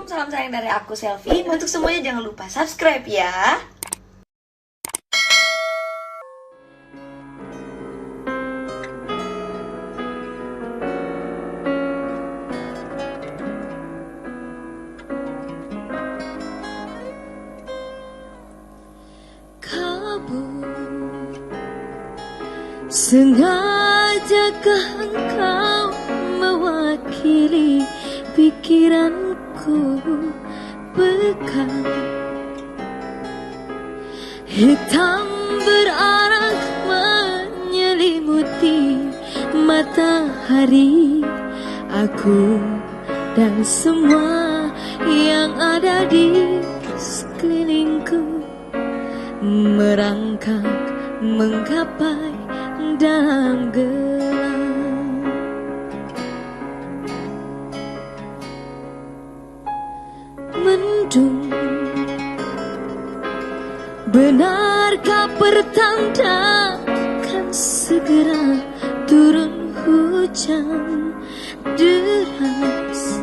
Assalamualaikum, salam sayang dari aku Selfie. Untuk semuanya jangan lupa subscribe ya. Sengajakah engkau mewakili pikiranku pekat? Hitam berarak menyelimuti matahari. Aku dan semua yang ada di sekelilingku merangkak menggapai dalam gelap. Mendung, benarkah pertanda akan segera turun hujan deras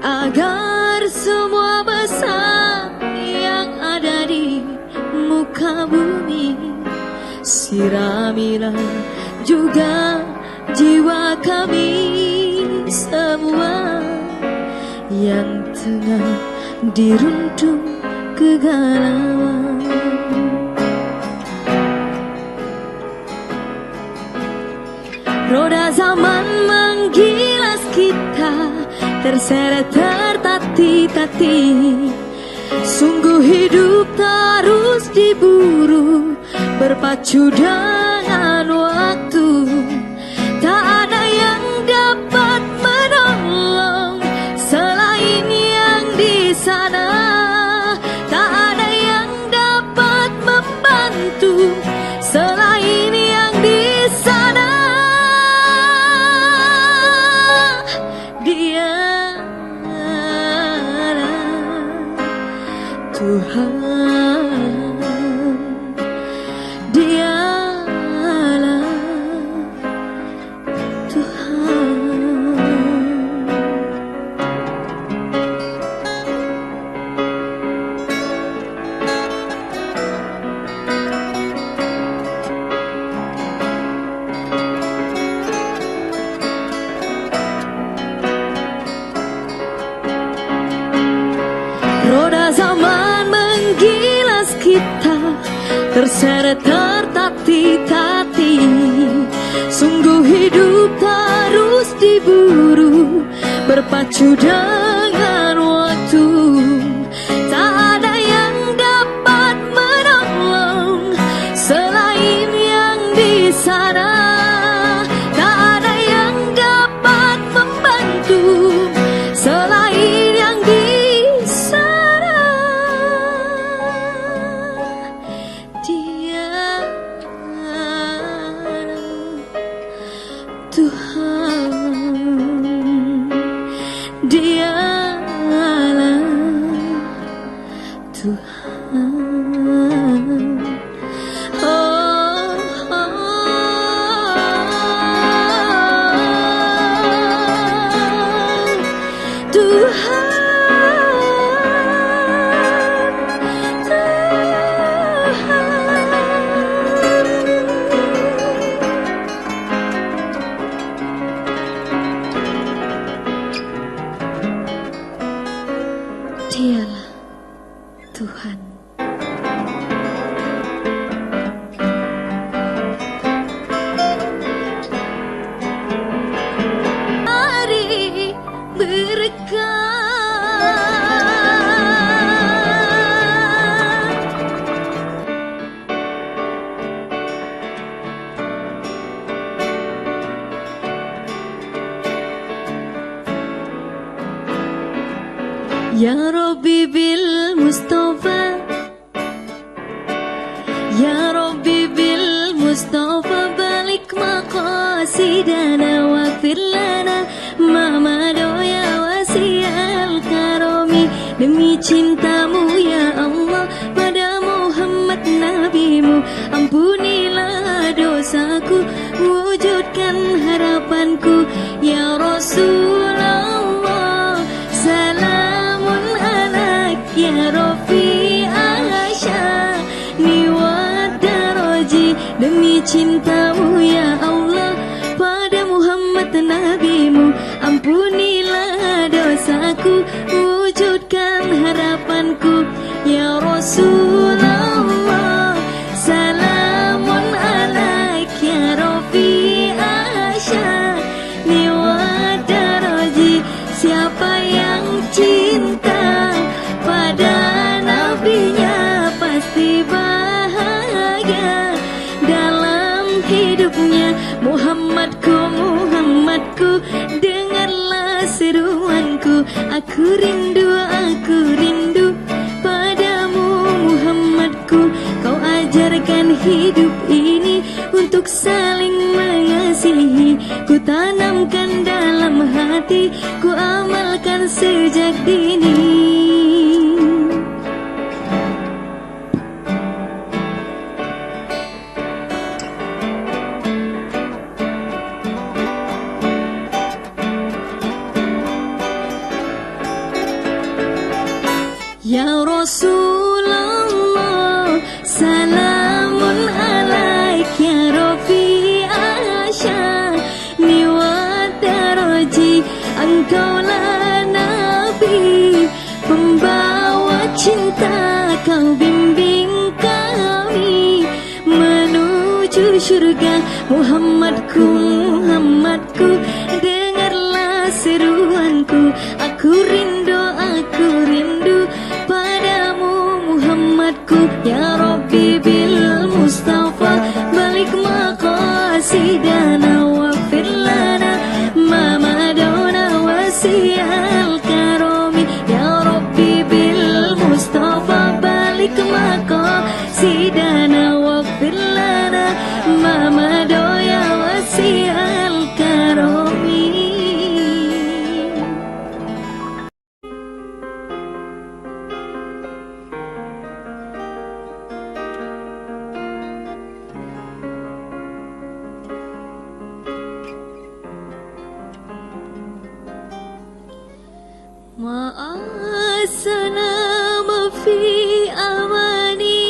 agar semua besar yang ada di muka bumi siramilah juga jiwa kami semua yang tengah dirundung kegalauan. Roda zaman menggilas kita terseret tertati-tati. Sungguh hidup terus diburu berpacu dengan waktu. Tak ada yang dapat menolong selain yang di sana. Tak ada yang dapat membantu selain yang di sana. Tuhan, Dialah Tuhan. Roda zaman menggilas kita terseret tertati-tati. Sungguh hidup terus diburu berpacu dengan waktu. Tak ada yang dapat menolong selain yang di sana. Tak ada yang dapat membantu selain yang di Tuhan, Dialah Tuhan. Oh, Tuhan, Dialah Tuhan. Mari berkat Ya Rabbi bil Mustafa, Ya Rabbi bil Mustafa, balik maqasidana waghfir lana ma madu ya wasi'al karomi. Demi cintamu ya Allah pada Muhammad nabimu, ampunilah dosaku, wujudkan harapanku ya Rasulullah. mengasihi, ku tanamkan dalam hati, ku amalkan sejak dini. Ya Rasulullah, salamun alaik ya Rafi Asya ni wa daraji, engkaulah Nabi pembawa cinta, kau bimbing kami menuju surga. Muhammadku, Muhammadku, dengarlah seruanku, aku rindu padamu Muhammadku. Ya Rabbi bil Mustafa balik maqasidana waghfir lana ma madana wasiyal karami. Ya Rabbi bil Mustafa balik maqasidana waghfir lana ma madaya wasiyal karami. Ma'asalama fi amani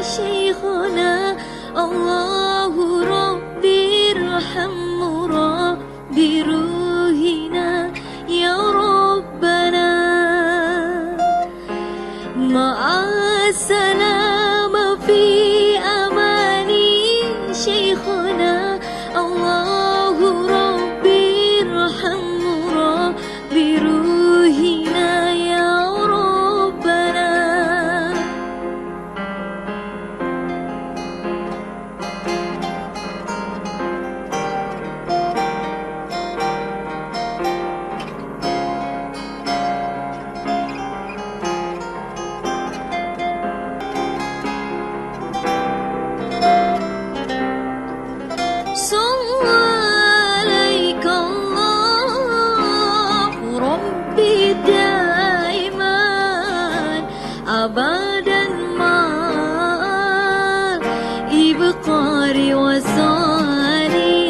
syekhuna, Allahu Rabbi irhamhu Rabbi ruhina ya Rabbana. Ma'asalama fi amani syekhuna, Allahu Rabbi irhamhu Rabbi ruhina ya Rabbana. Abadan ma ibqari wasali,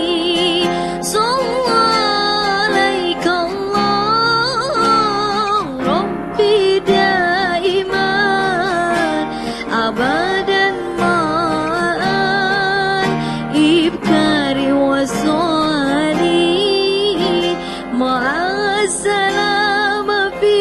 sallallahu Allah Rabbi daiman abadan ma ibqari wasali. Ma'asalama fi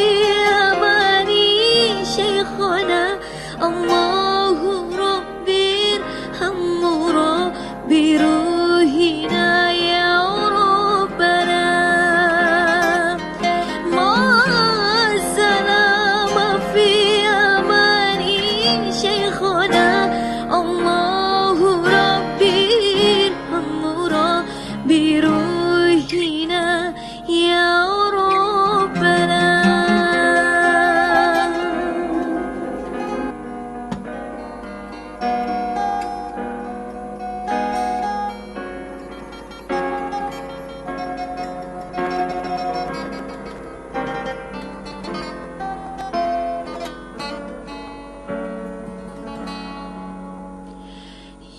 Allahu Rabbi irhamhu Rabbi ruhina ya Rabbana. Ma'asalama fi amani syekhuna, Allahu Rabbi irhamhu Rabbi ruhina ya Rabbana.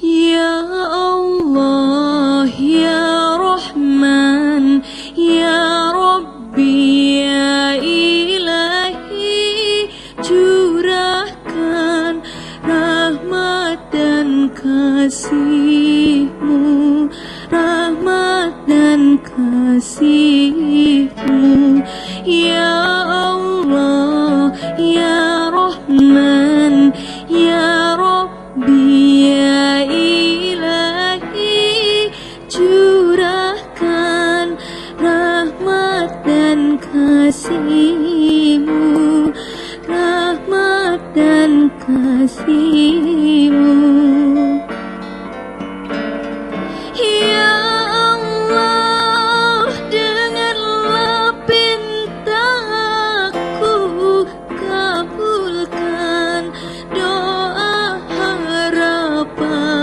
Ya Allah, Ya Rahman, Ya Rabbi, Ya Ilahi, curahkan rahmat dan kasih-Mu, rahmat dan kasih-Mu. Ya Allah, Ya Rahman, Ya Rabbi, Ya Ilahi, curahkan rahmat dan kasih-Mu, rahmat dan kasih-Mu. Ya Allah, dengarlah pintaku, kabulkan doa harapanku.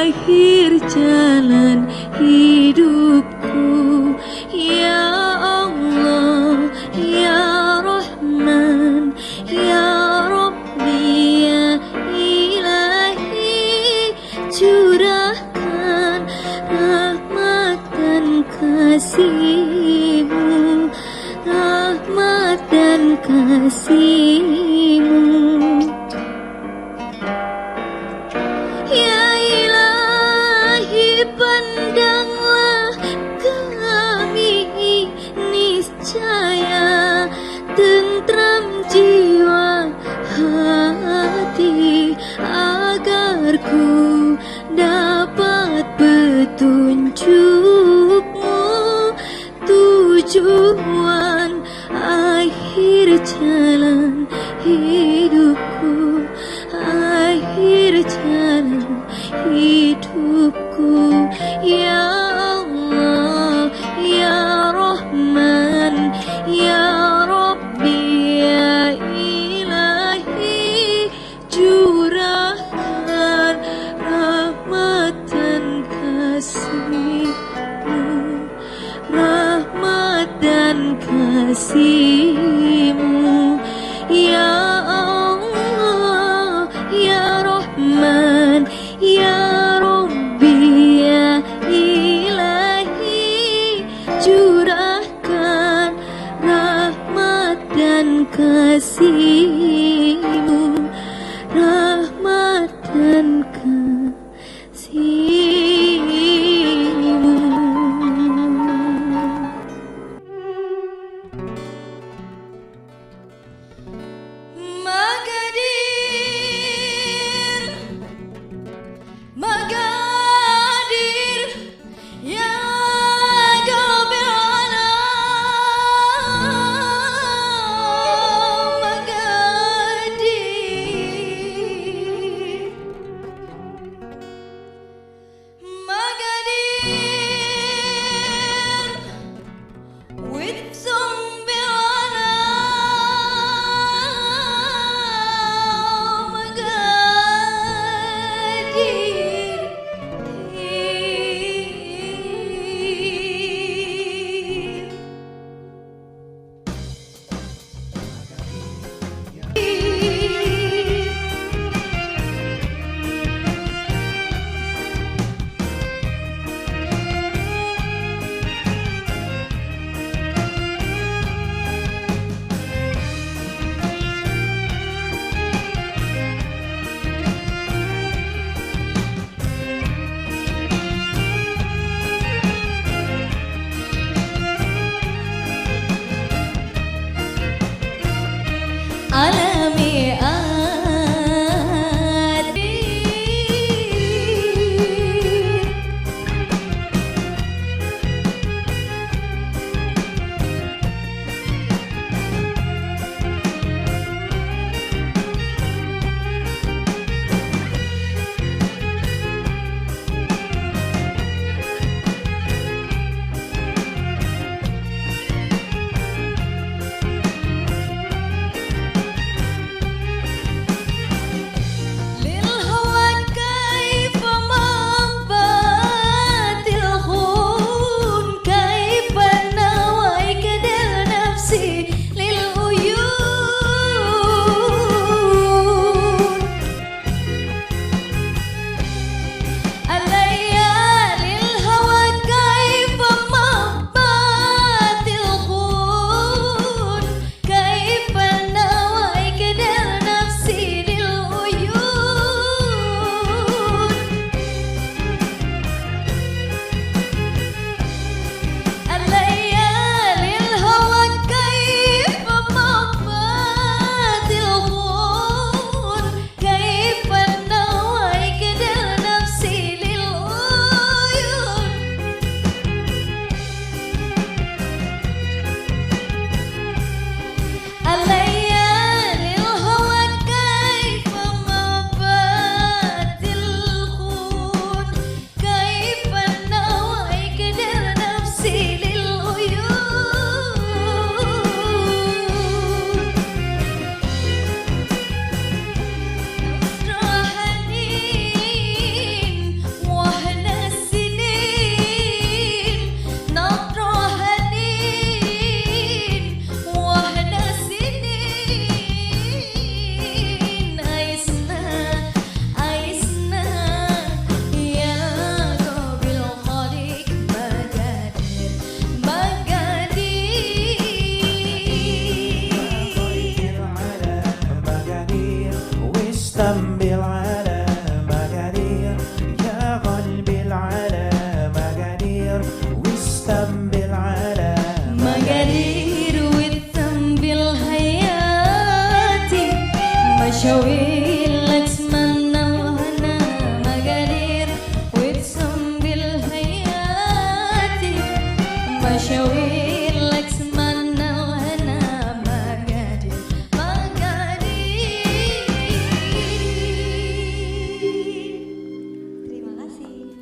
akhir jalan hidupku. Ya Allah, Ya Rahman, Ya Rabbi, Ya Ilahi, curahkan rahmat dan kasih-Mu, rahmat dan kasih-Mu. Ya Ilahi, pandanglah kami, niscaya tentram jiwa hati, agar ku dapat petunjuk-Mu, tujuan akhir jalan hidupku, akhir jalan hidupku. Ya Allah, Ya Rahman, Ya Rabbi, Ya Ilahi, curahkan rahmat dan kasih-Mu, rahmat dan kasih-Mu. Ya Allah, Ya Rahman, Ya Rabbi, Ya Ilahi, curahkan rahmat dan kasih-Mu, rahmat dan kasih-Mu. Magadir, Magadir, Ya Qabil Alam, Magadir.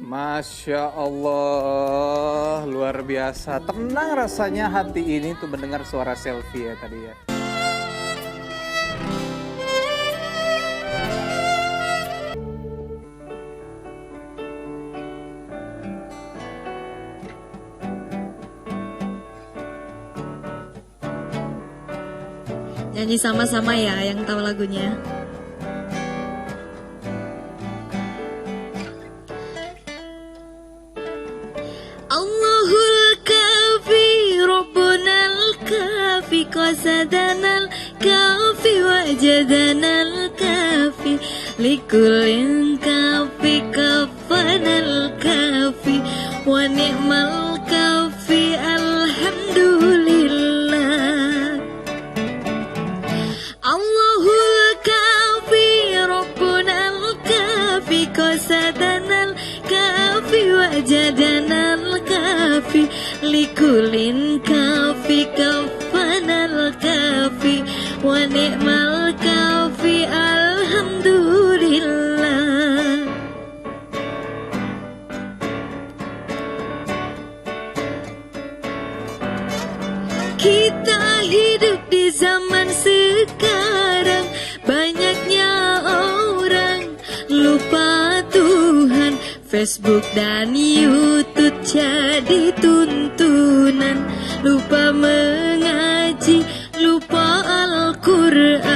Masya Allah, luar biasa. Tenang rasanya hati ini tuh mendengar suara selfie ya tadi ya. Nyanyi sama-sama ya yang tahu lagunya. Allahul kafi Rabbunal kafi qasadanal kafi wajadanal kafi likullin kafi kafanal kafi wa ni'mal kafi alhamdulillah. Allahul kafi Rabbunal kafi qasadanal kafi wajadanal kafi likulin kafi kafanal kafi wa ni'mal kafi alhamdulillah. Kita hidup di zaman sekarang, banyaknya orang lupa Tuhan. Facebook dan YouTube jadi tuntunan, lupa mengaji, lupa Al-Quran.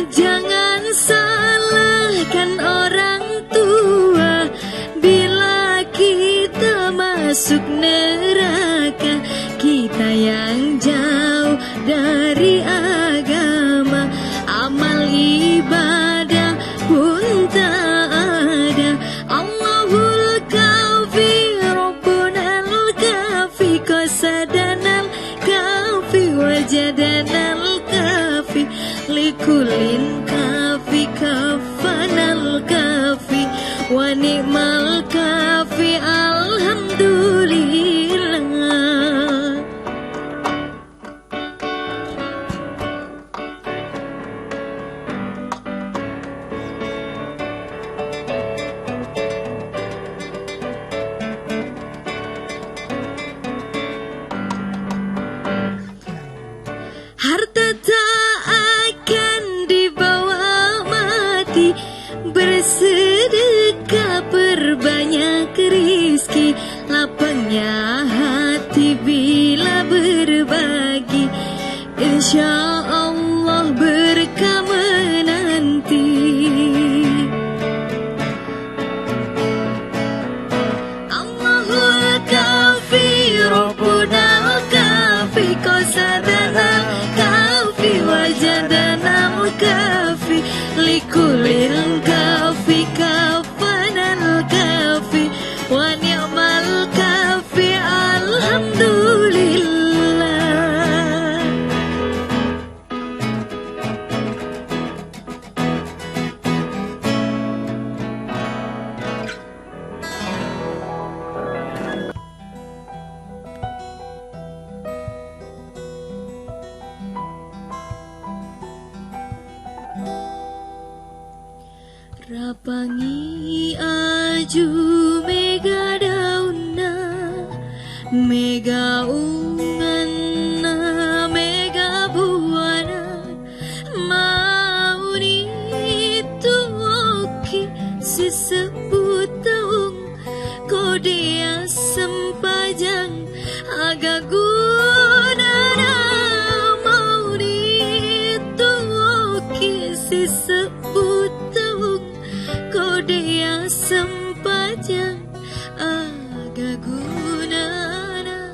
Jangan salahkan orang tua bila kita masuk neraka. Kita yang jauh dari agama, amal ibadah pun tak ada. Allahul kafi Rabbunal kafi qasadanal kafi wajadanal kafi likulin kafi kafanal kafi wa ni'mal kafi alhamdulillah. Harta tak akan dibawa mati, bersedekah perbanyak rizki, lapangnya hati bila berbagi, insya Allah berkah menanti. Allahul kafi Rabbunal kafi qasadanal kafi wajadanal kafi likulil kafi kafanal kafi wa ni'mal kafi alhamdulillah. Rapangi aju mega dauna, mega ungana, mega buana, mauni tuoki sisebut taung kodea sempajang agak gunana, mauni tuoki sisebut taung kodea sempajang agak gunana.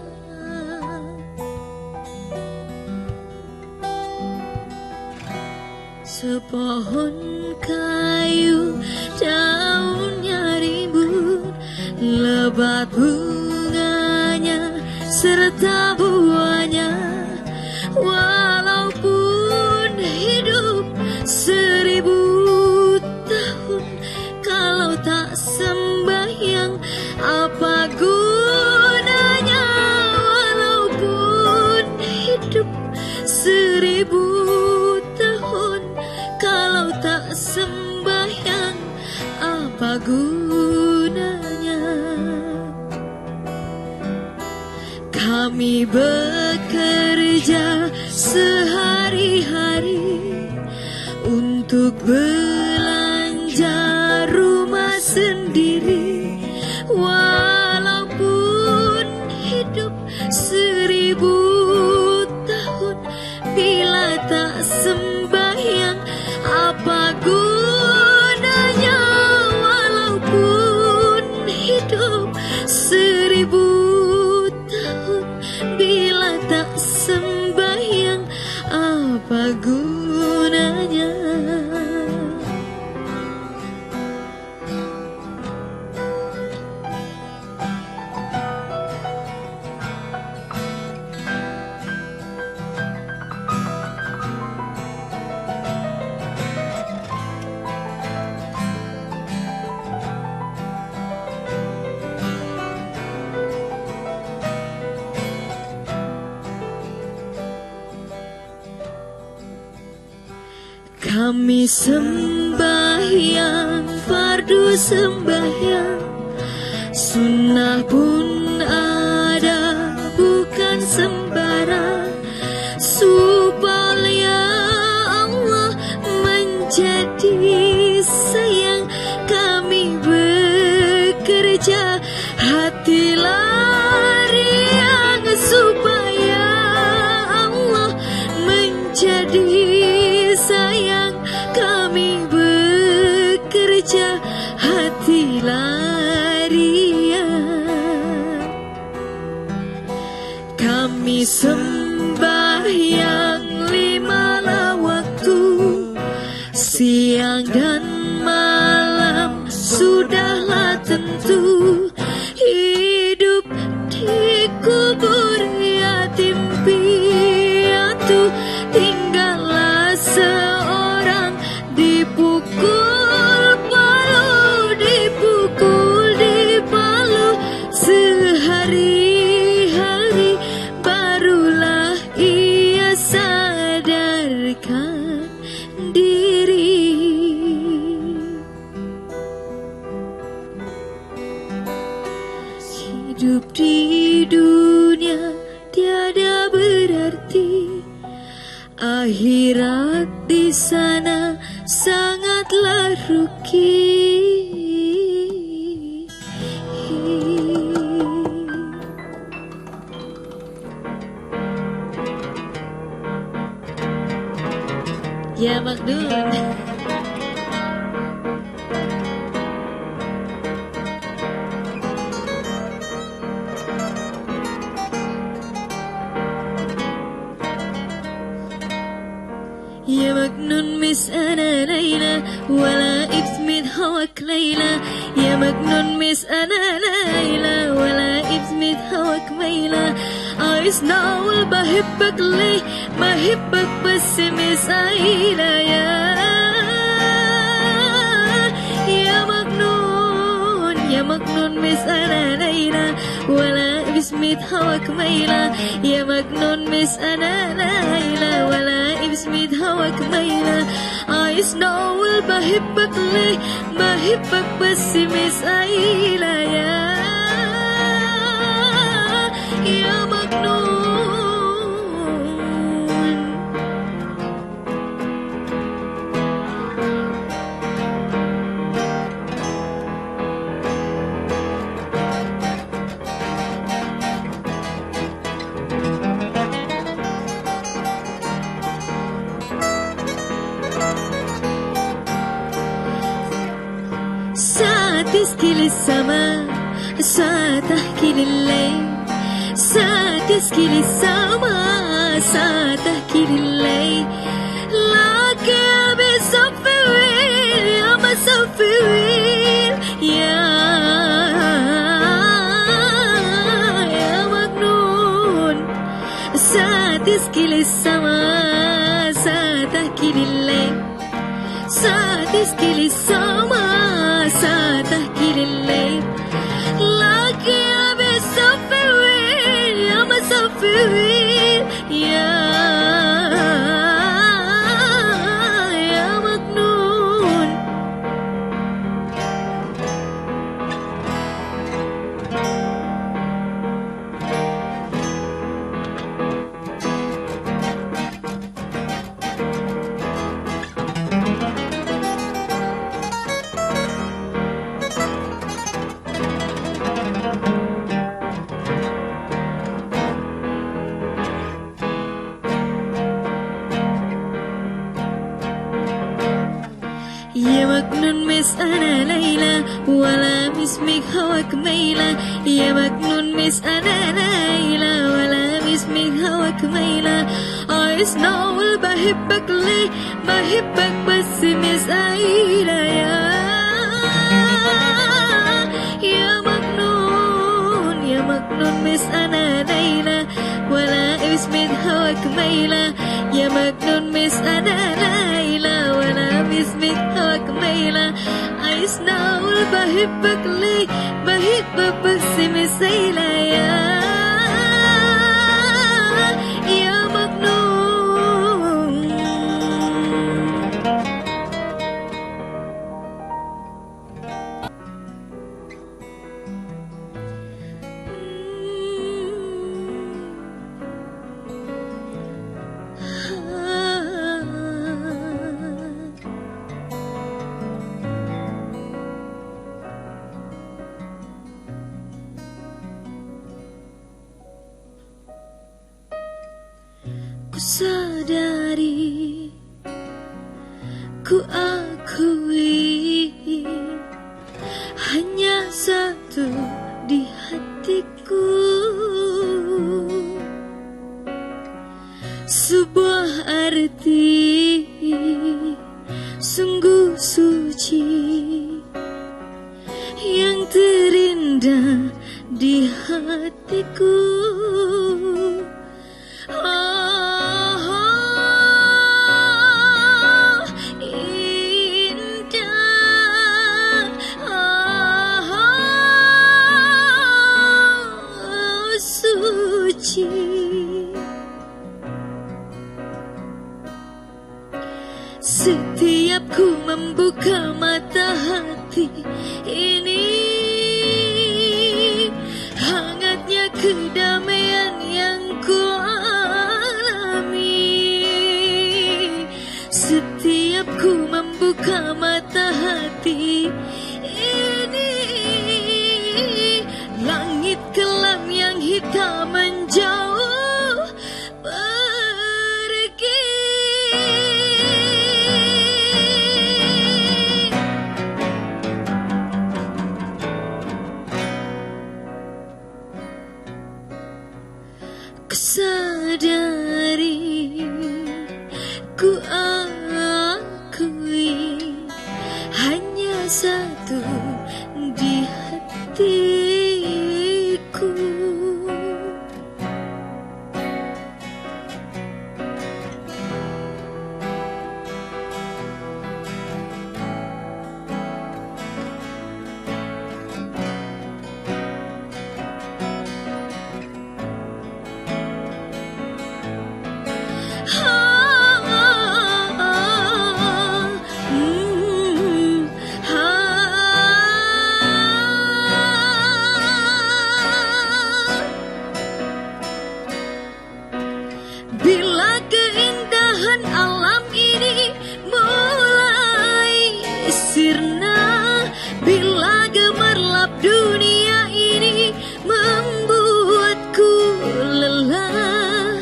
Sepohon kayu daunnya rimbun, lebat bunganya serta buahnya. Walaupun hidup 1000 tahun, kalau tak sembahyang apa gunanya? Walaupun hidup 1000 tahun, kalau tak sembahyang apa apa gunanya kami bekerja sehari-hari untuk belanja rumah sendiri, walaupun hidup 1000 tahun bila tak sembahyang apa gunanya, walaupun hidup 1000 tahun bila tak sembahyang apa gunanya. Kami sembahyang, fardu sembahyang, sunnah pun ada, bukan sembarang, supaya Allah menjadi sayang. Kami bekerja hati lariang, supaya Allah menjadi sayang. Kami bekerja hati larian. Kami sembahyang 5 waktu, siang dan malam sudahlah tentu. Hidup di kubur yatim piatu, tinggallah seorang dipukul palu, dipukul di palu sehari-hari, barulah ia sadarkan diri. Hidup di dunia tiada berarti, akhirat di sana sangatlah rugi. Ya Makdun. يا مجنون مس أنا ليلى ولا ابسمت هواك ليلى، يا مجنون مس أنا ليلى ولا ابسمت هواك ميلى. عايز نقول بحبك ليه، بحبك بس مس عيلى. يا مجنون يا مجنون مس أنا ليلى ولا بسمة هواك ميلة، يا مجنون مس أنا ليلى ولا بسمة هواك ميلة. عايز نقول بحبك ليه، بحبك بس مش قايلة. يا مجنون. ساتسكي للسماء، ساتحكي لليل، ساتسكي للسماء، ساتحكي لليل. لك يا بصفويل يا مصفويل يا مجنون. ساتسكي للسماء، ساتحكي لليل، ساتسكي للسماء، ساتحكي لليل. لك يا بصفويل يا مصفويل يا مجنون. ولا باسمك هواك ميلة يا مجنون مش أنا ليلى ولا باسمك هواك ميلة عايز نقول بحبك ليه بحبك بس مش قايلة يا مجنون مش أنا ليلى ولا اسمك هواك ميلة يا مجنون مش أنا ليلى ولا باسمك هواك ميلة عايز نقول بحبك ليه بحبك بس مش قايلة يا مجنون. Ku sadari, ku akui, hanya satu di hatiku, sebuah arti sungguh suci yang terindah di hatiku. Setiap ku membuka mata hati ini, hangatnya kedamaian yang ku alami. Setiap ku membuka mata hati ini, langit kelam yang hitam menjauh pergi. Ku sadari, ku akui, hanya satu di hatiku. Bila keindahan alam ini mulai sirna, bila gemerlap dunia ini membuatku lelah,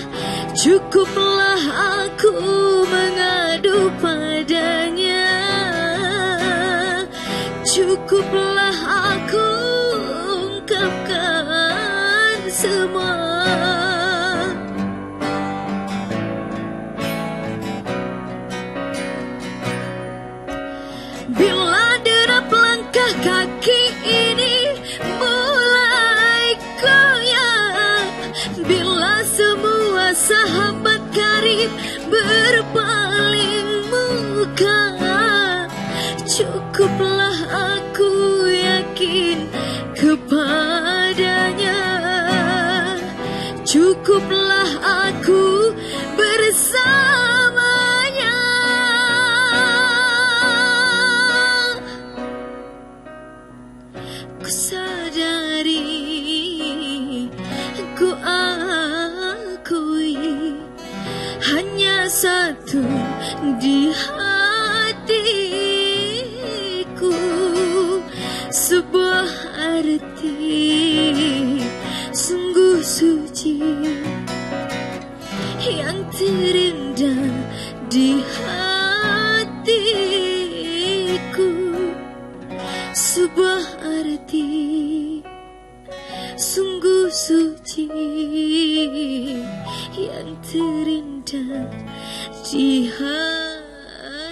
cukuplah aku mengadu padanya, cukuplah aku ungkapkan semua. Bila derap langkah kaki ini mulai goyah, bila semua sahabat karib berpaling muka, cukuplah aku yakin kepadanya, cukuplah aku bersamanya. Ku sadari, ku akui, hanya satu di hatiku, sebuah arti sungguh suci yang terindah di hatiku, sebuah arti sungguh suci yang terindah di hatiku.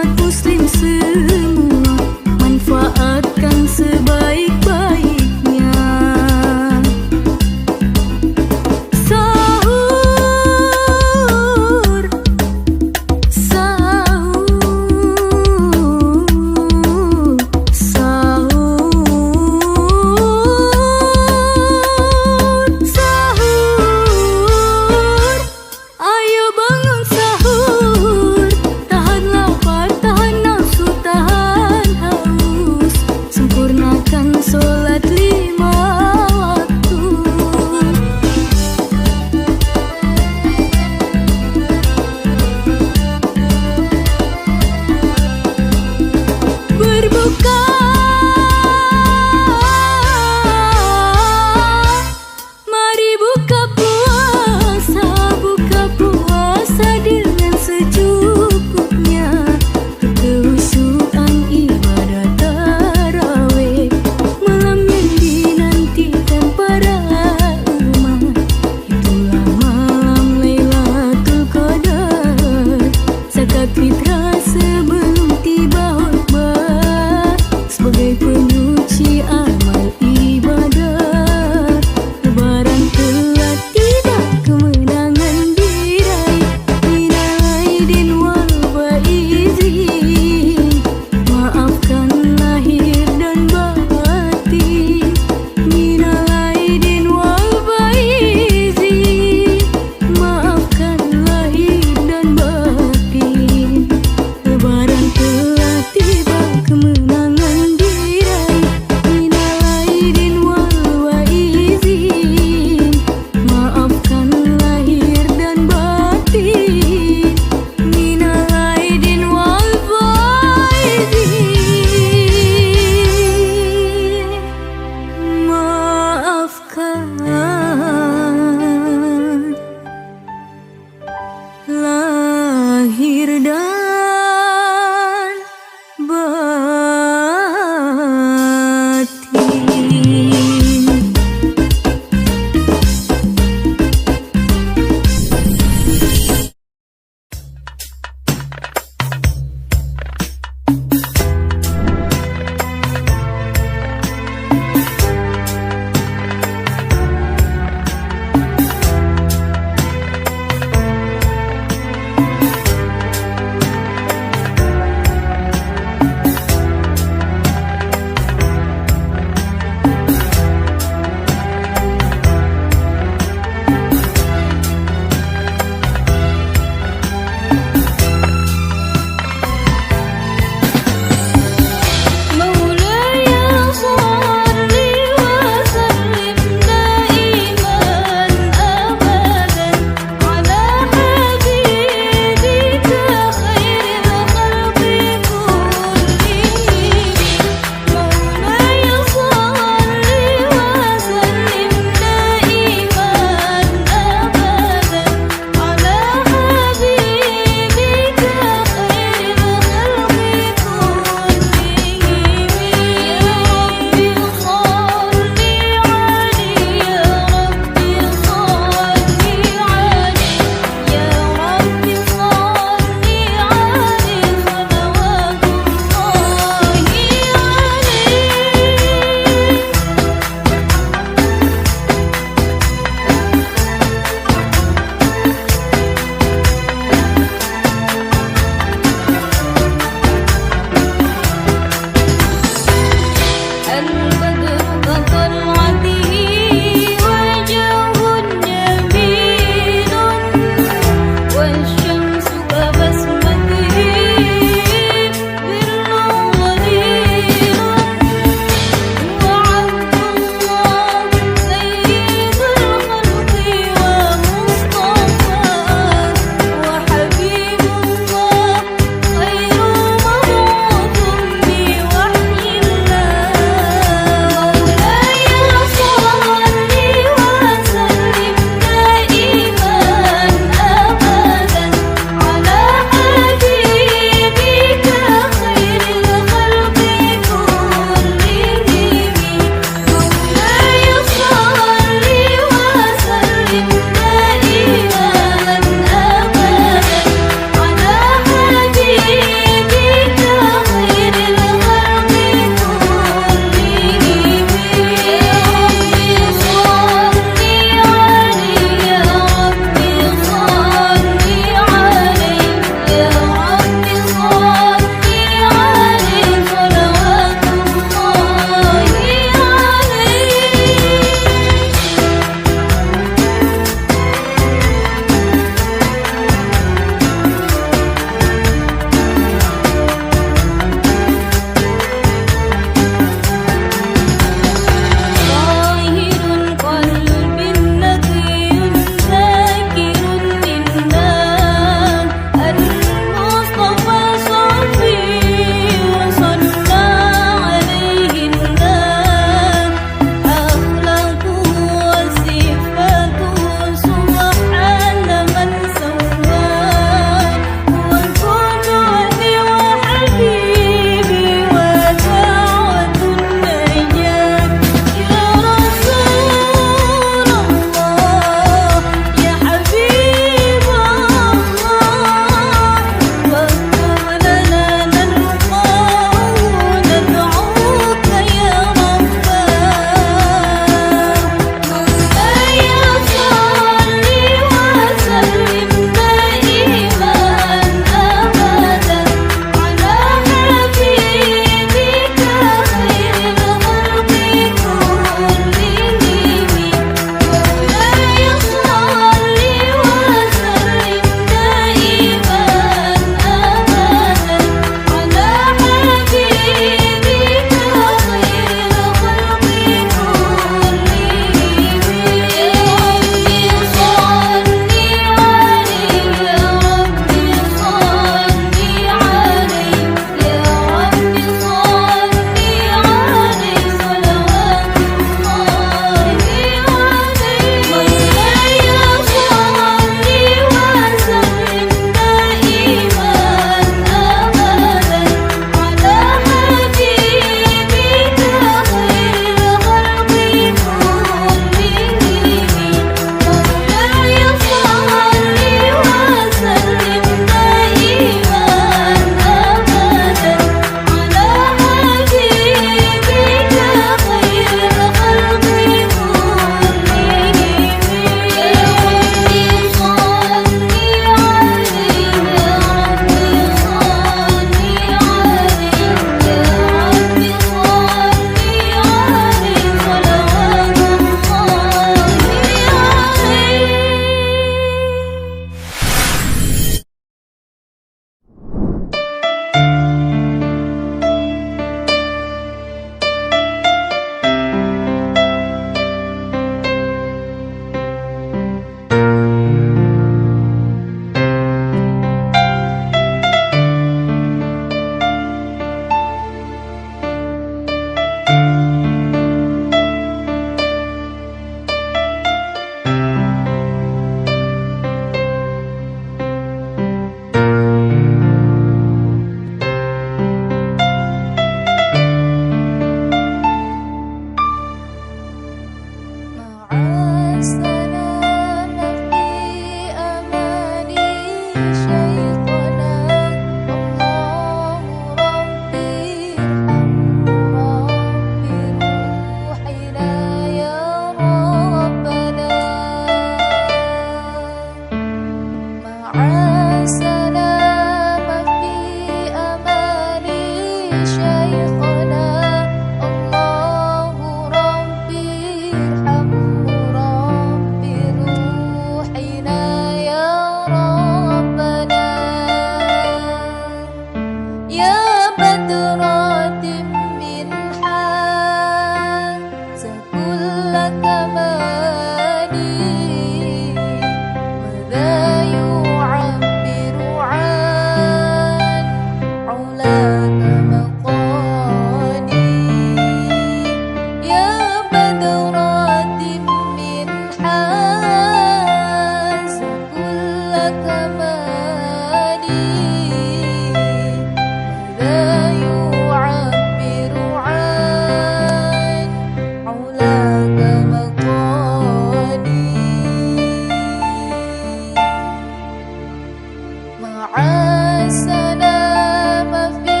السلام في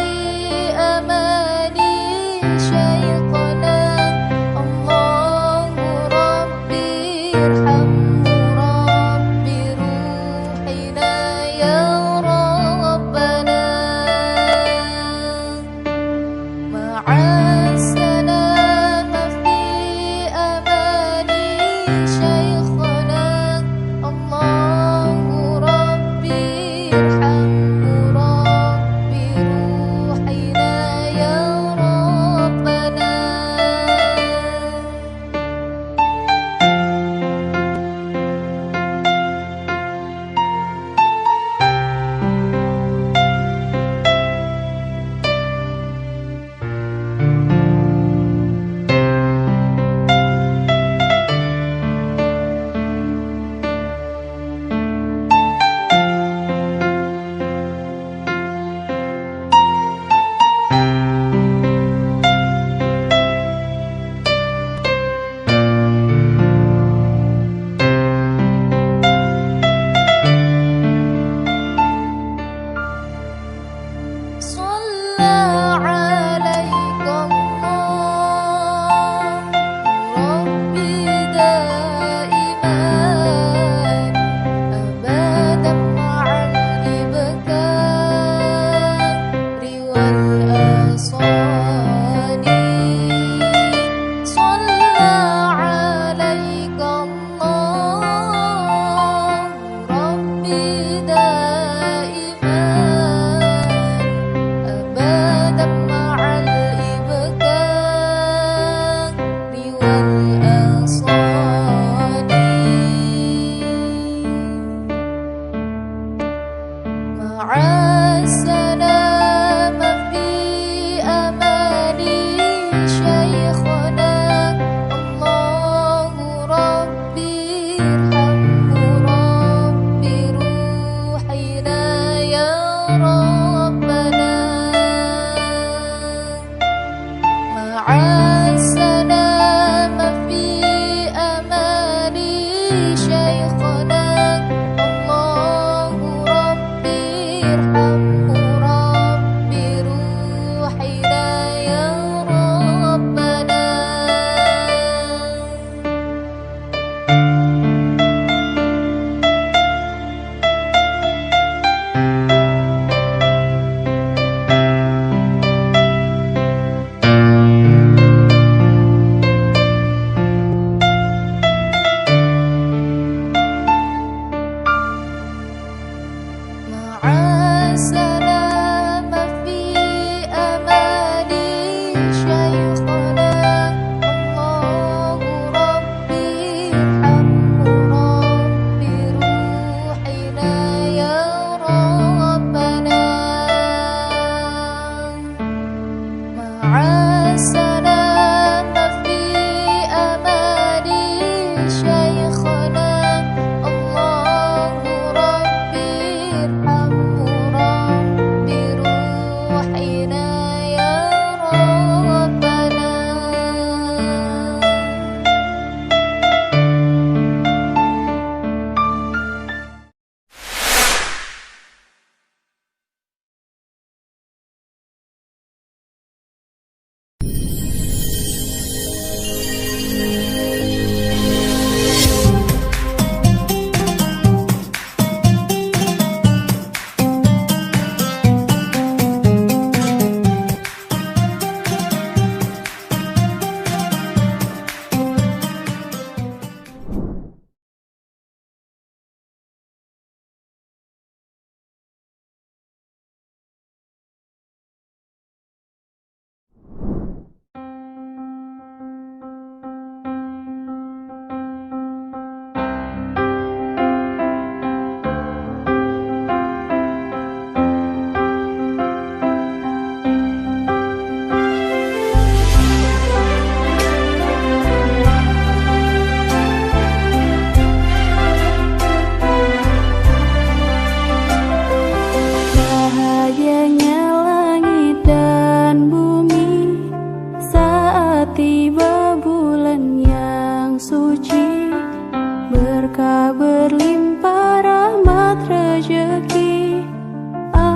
أماني شيخنا الله ربي ارحمه ربي روحنا يا ربنا مع السلامة في أماني شيخنا الله ربي ارحمه ربي روحنا يا ربنا صلى عليك الله ربي دائما أبدا مع الإبكار والأصال صلى عليك الله ربي دائما أبدا مع الإبكار والأصال مع السلامة في أماني شيخنا الله ربي ارحمه ربي روحنا يا ربنا مع السلامة في أماني شيخنا الله ربي ارحمه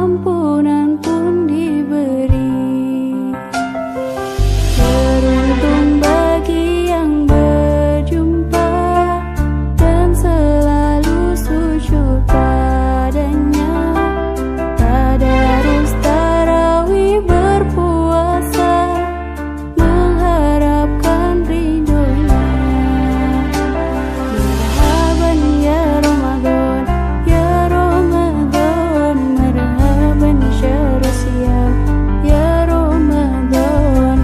ampunan pun diberi. Beruntung bagi yang berjumpa dan selalu sujud padanya. Tadarus tarawih berpuasa mengharapkan ridhonya. Marhaban ya Ramadan, ya Ramadan, marhaban syahr siyam, ya Ramadan,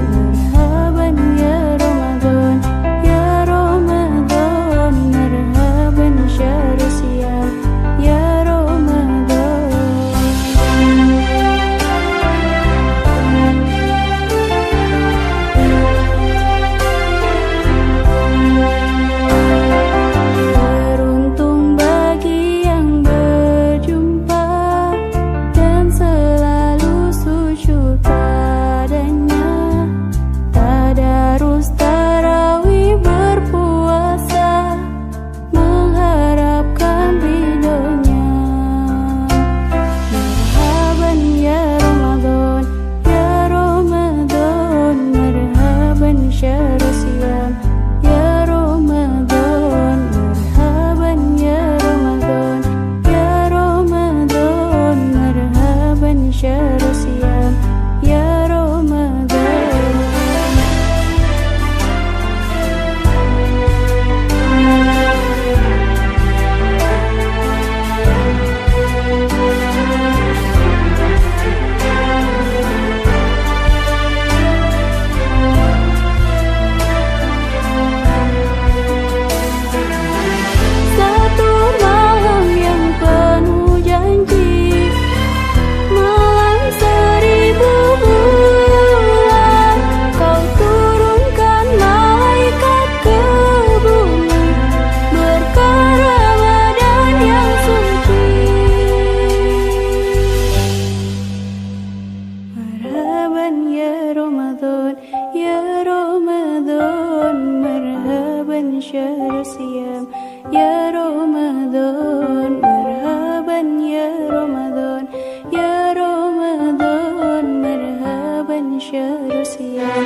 marhaban ya Ramadan, ya Ramadan, marhaban syahr siyam, ya Ramadan. Beruntung bagi yang berjumpa dan selalu sujud padanya. Tadarus tarawih berpuasa mengharapkan ridhonya. Marhaban ya Ramadan, ya Ramadan, marhaban syahr siyam, ya Ramadan, marhaban ya Ramadan, ya Ramadan, marhaban syahr siyam, ya Ramadan. Satu malam yang penuh janji, malam seribu bulan, kau turunkan malaikat ke bumi, berkah Ramadan yang suci. Marhaban ya Ramadan, ya Ramadan, marhaban syahr siyam, ya Ramadan, marhaban ya Ramadan, ya Ramadan, marhaban syahr siyam,